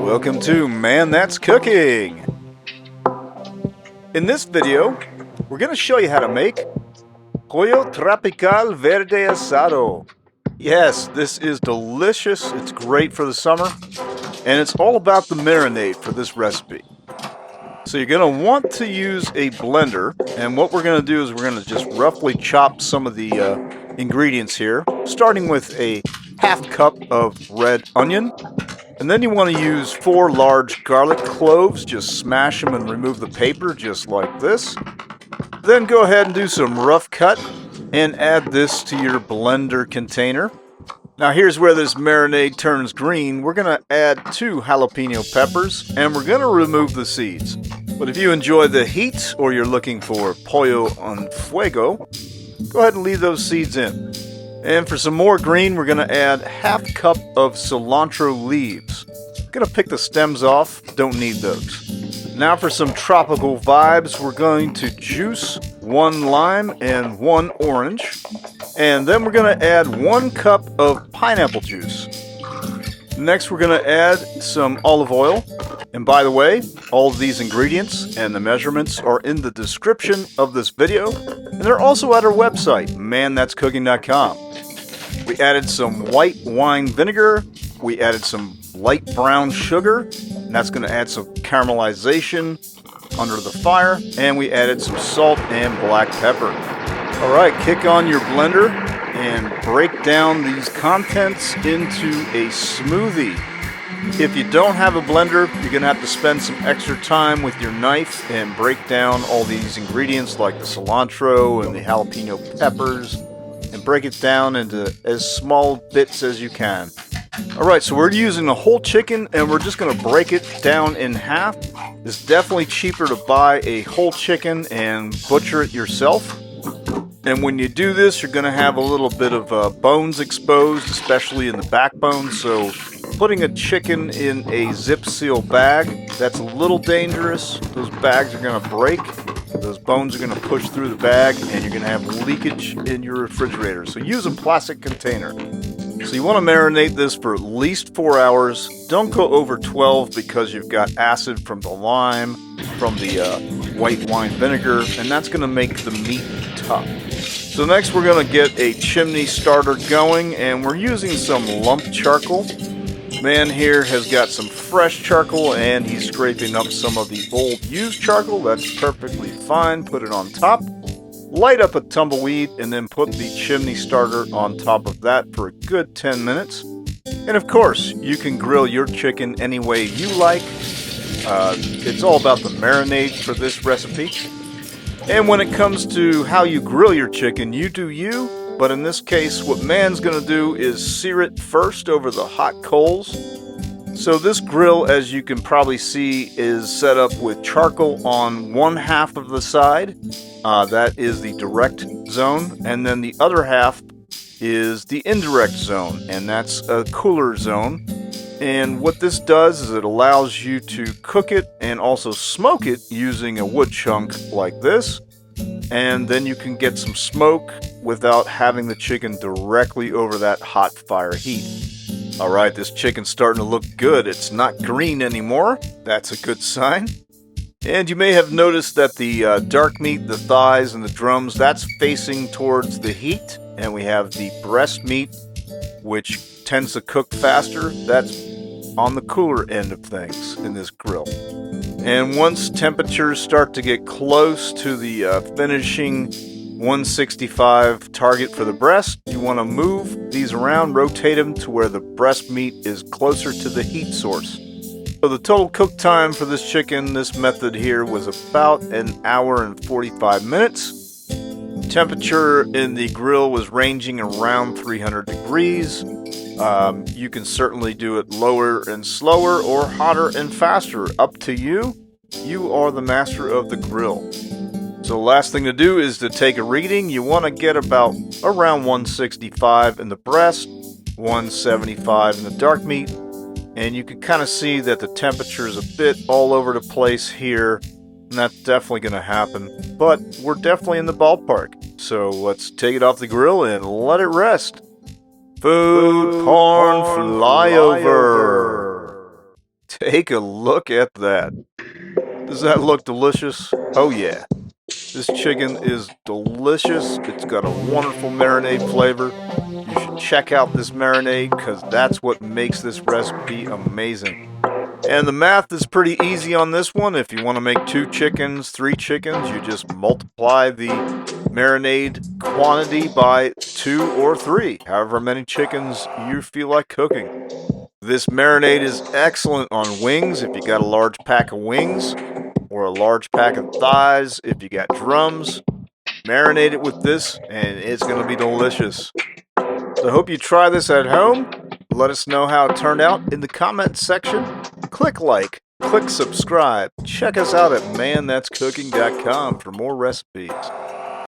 Welcome to Man That's Cooking. In this video, we're going to show you how to make Pollo Tropical Verde Asado. Yes, this is delicious. It's great for the summer, and it's all about the marinade for this recipe. So you're going to want to use a blender, and what we're going to do is we're going to just roughly chop some of the ingredients here, starting with a half cup of red onion. And then you want to use 4 large garlic cloves. Just smash them and remove the paper just like this. Then go ahead and do some rough cut and add this to your blender container. Now here's where this marinade turns green. We're going to add 2 jalapeno peppers and we're going to remove the seeds. But if you enjoy the heat or you're looking for pollo en fuego, go ahead and leave those seeds in. And for some more green, we're going to add half cup of cilantro leaves. I'm going to pick the stems off, don't need those. Now for some tropical vibes, we're going to juice 1 lime and 1 orange. And then we're going to add 1 cup of pineapple juice. Next we're going to add some olive oil. And by the way, all of these ingredients and the measurements are in the description of this video. And they're also at our website, manthat'scooking.com. We added some white wine vinegar, we added some light brown sugar, and that's going to add some caramelization under the fire, and we added some salt and black pepper. Alright, kick on your blender and break down these contents into a smoothie. If you don't have a blender, you're going to have to spend some extra time with your knife and break down all these ingredients like the cilantro and the jalapeno peppers, and break it down into as small bits as you can. Alright, so we're using a whole chicken and we're just going to break it down in half. It's definitely cheaper to buy a whole chicken and butcher it yourself. And when you do this, you're going to have a little bit of bones exposed, especially in the backbone. So putting a chicken in a zip seal bag, that's a little dangerous. Those bags are going to break. Those bones are going to push through the bag and you're going to have leakage in your refrigerator. So use a plastic container. So you want to marinate this for at least 4 hours. Don't go over 12 because you've got acid from the lime, from the white wine vinegar, and that's going to make the meat tough. So next we're going to get a chimney starter going, and we're using some lump charcoal. Man here has got some fresh charcoal and he's scraping up some of the old used charcoal. That's perfectly fine. Put it on top. Light up a tumbleweed and then put the chimney starter on top of that for a good 10 minutes. And of course, you can grill your chicken any way you like. It's all about the marinade for this recipe. And when it comes to how you grill your chicken, you do you. But in this case, what man's going to do is sear it first over the hot coals. So this grill, as you can probably see, is set up with charcoal on one half of the side. That is the direct zone. And then the other half is the indirect zone. And that's a cooler zone. And what this does is it allows you to cook it and also smoke it using a wood chunk like this. And then you can get some smoke without having the chicken directly over that hot fire heat. Alright, this chicken's starting to look good. It's not green anymore. That's a good sign. And you may have noticed that the dark meat, the thighs and the drums, that's facing towards the heat. And we have the breast meat, which tends to cook faster. That's on the cooler end of things in this grill. And once temperatures start to get close to the finishing 165 target for the breast, you want to move these around, rotate them to where the breast meat is closer to the heat source. So the total cook time for this chicken, this method here, was about 1 hour and 45 minutes. Temperature in the grill was ranging around 300 degrees. You can certainly do it lower and slower or hotter and faster. Up to you. You are the master of the grill. So the last thing to do is to take a reading. You want to get about around 165 in the breast, 175 in the dark meat. And you can kind of see that the temperature is a bit all over the place here. And that's definitely going to happen. But we're definitely in the ballpark. So let's take it off the grill and let it rest. Food porn flyover. Take a look at that. Does that look delicious? Oh yeah. This chicken is delicious. It's got a wonderful marinade flavor. You should check out this marinade because that's what makes this recipe amazing. And the math is pretty easy on this one. If you want to make 2 chickens, 3 chickens, you just multiply the marinade quantity by 2 or 3, however many chickens you feel like cooking. This marinade is excellent on wings if you got a large pack of wings, or a large pack of thighs if you got drums. Marinate it with this and it's going to be delicious. So I hope you try this at home. Let us know how it turned out in the comments section. Click like, click subscribe. Check us out at manthat'scooking.com for more recipes.